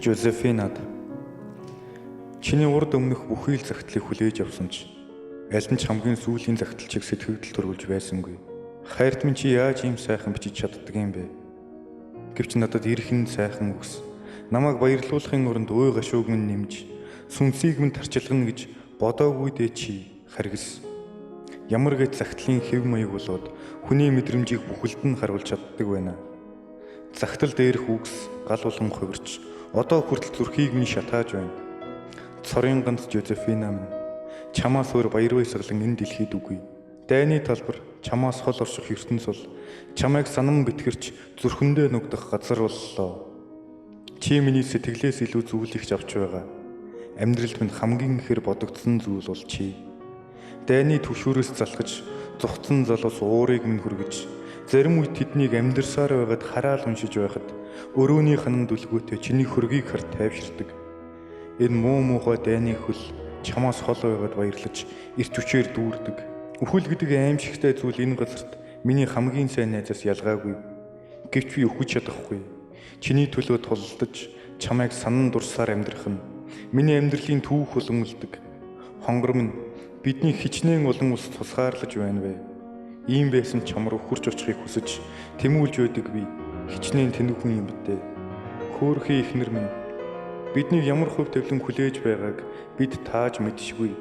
Жозефинад чиний урд өмнөх бүхий л загтлыг хүлээж авсан ч аль нь ч хамгийн сүүлийн загталчийг сэтгэгдэл төрүүлж байсангүй. Хайрт минь чи яаж ийм сайхан бичиж чаддаг юм бэ? Гэвч надад ирхэн сайхан үгс. Намайг баярлуулахын оронд ой гашууг минь нэмж, сүнсийг минь тарчилгана гэж бодоогүй дээ чи харгис. Ямар гэт загтлын хэв маяг болоод хүний мэдрэмжийг бүхэлд нь харуулж чаддаг байна. Загтал дээрх үгс гал болон хувирч одоо хүртэл зүрхийг минь шатааж байна. Цорын ганц Жозефина минь чамаас өөр баяр баясгалан энэ дэлхийд үгүй. Дайны талбар чамаас хол орших ертөнц бол чамайг санам битгэрч зүрхэндээ нүгдэх газар боллоо. Чи миний сэтгэлээс илүү зүйл ихж авч байгаа. Амьдралд минь хамгийн ихэр бодогдсон зүйл бол чи. Дайны түвшүүрээс залхаж зүхтэн залуус уурыг минь хүргэж зарим үед тэднийг амьдэрсаар байгаад хараал уншиж байхад өрөөний ханан дүлгүүтэй чиний хөргийг харт тайвширдаг. Энэ муу муухай дайны хөл чамаас хол байгаад баярлаж эрч хүчээр дүүрдэг. Үхэл гэдэг аимшигтай зүйл энэ газарт миний хамгийн сайн найзаас ялгаагүй. Гэвч би үхэж чадахгүй. Чиний төлөө тулалдаж чамайг санан дурсаар амьдрах нь миний амьдралын түүх болонлдог. Хонгор минь бидний хичнээн олон ус тусгаарлаж байна вэ? Ийм байсан чам руу хурж очихыг хүсэж тэмүүлж байдаг би хичнээн тэнүүхэн юм битээ. Хөөрхий ихнэр минь биднийг ямар хөв төвлөн хүлээж байгааг бид тааж мэдшгүй.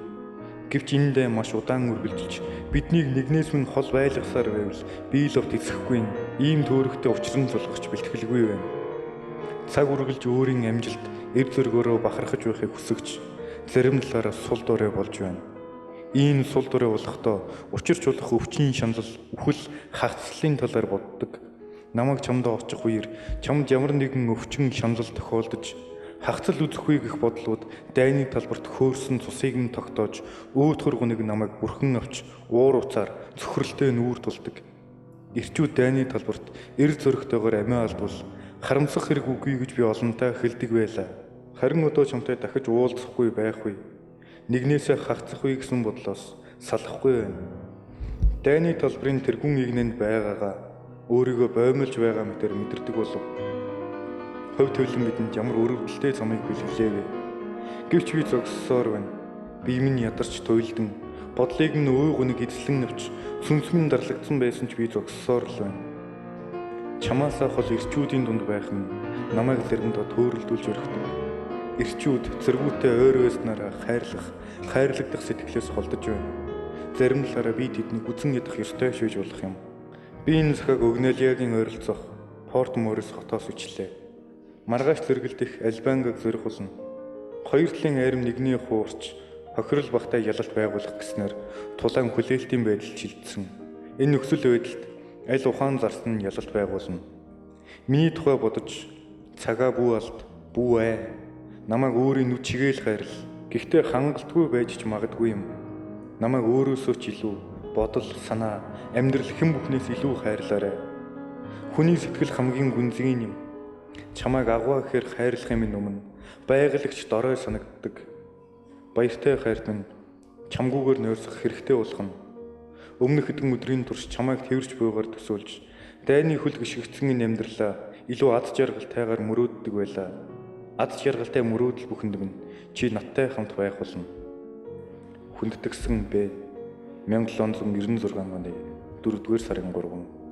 Гэвч эндээ маш удаан үргэлжилж биднийг нэгнээс минь хол байлгасаар байвал би л овт эсэхгүй ийм төөрөгтэй учран зулгахч бэлтгэлгүй байна. Цаг үргэлж өөрийн амжилт эр зөргөөрөө бахархаж байхыг хүсэгч зарим талаараа сул дурай болж байна. Ийм сул дурай болохдоо учирч болох өвчин шанал үхэл хагцлын талаар боддог. Намайг чамд очих үеэр чамд ямар нэгэн өвчин шанал тохиолдож хагцал үзэхгүй гэх бодлууд дайны талбарт хөөрсөн цусыг нь тогтоож өөдхөр гуниг намайг бүрхэн авч уур уцаар цөхрөлтэй нүүр тулдаг. Ирчүүд дайны талбарт эр зөрөгтэйгээр амиа алдвал харамсах хэрэг үгүй гэж би олонтаа хэлдэг байлаа. Харин одоо чамтай дахиж уулзахгүй байхгүй. Нэгнээсээ хагцах үе гэсэн бодлоос салахгүй байна. Дайны талбарын тэргүүн игнэнд байгаагаа өөрийгөө боомлж байгаа мэтэр мэдэрдэг болов. Хөв төлөн бидэнд ямар өрөвдөлтэй замыг бэлгэлээ вэ? Гэвч би зогссоор байна. Би минь ядарч туйлдан бодлыг нь үй гуниг эзлэн авч сүнс минь дарлагдсан байсан ч би зогссоор л байна. Чамаасаа хол ирчүүдийн дунд байх минь намайг заримдаа төөрөлдүүлж өргөдөг. Ирчүүд зэргүүтээ ойр байснараа хайрлагдах сэтгэлээс холдож байна. Зарим талаараа би тэднийг үзэн ядах ёстой шийж болох юм. Би энэ захаг Огнелиягийн ойролцоох Порт Морис хотоос ичлээ. Маргааш зэрэгэлдэх Альбангаг зорих болно. Хоёр талын арим нэгний хуурч хохирол багтаа ялалт байгуулах гэснээр тулаан хүлээлтийн байдал шилжсэн. Энэ нөхцөл байдалд аль ухаан зарсан ялалт байгуулна. Миний тухай бодож цагаа бүү алд бүү ээ. Намайг өөрийн нүд чигээл хайрл. Гэхдээ хангалтгүй байж ч магадгүй юм. Намайг өөрөөсөө ч илүү бодол, санаа, амьдрал хэн бүхнээс илүү хайрлаарай. Хүний сэтгэл хамгийн гүнзгий юм. Чамайг агуу гэхээр хайрлахын минь өмнө байгалагч дорой санагддаг. Баяртай хайрт минь чамгүйгээр нойрсох хэрэгтэй болох нь. Өмнөх хэдэн өдрийн турш чамайг тэрвэрч буйгаар төсөөлж дайны хөл гიშгэгдсэн энэ амьдралаа илүү ад жаргалтайгаар мөрөөддөг байлаа. Ад жаргалтай мөрөөдөл бүхэнд минь чи надтай хамт байх болно. Хүндэтгсэн бэ 1796 оны 4-р сарын 3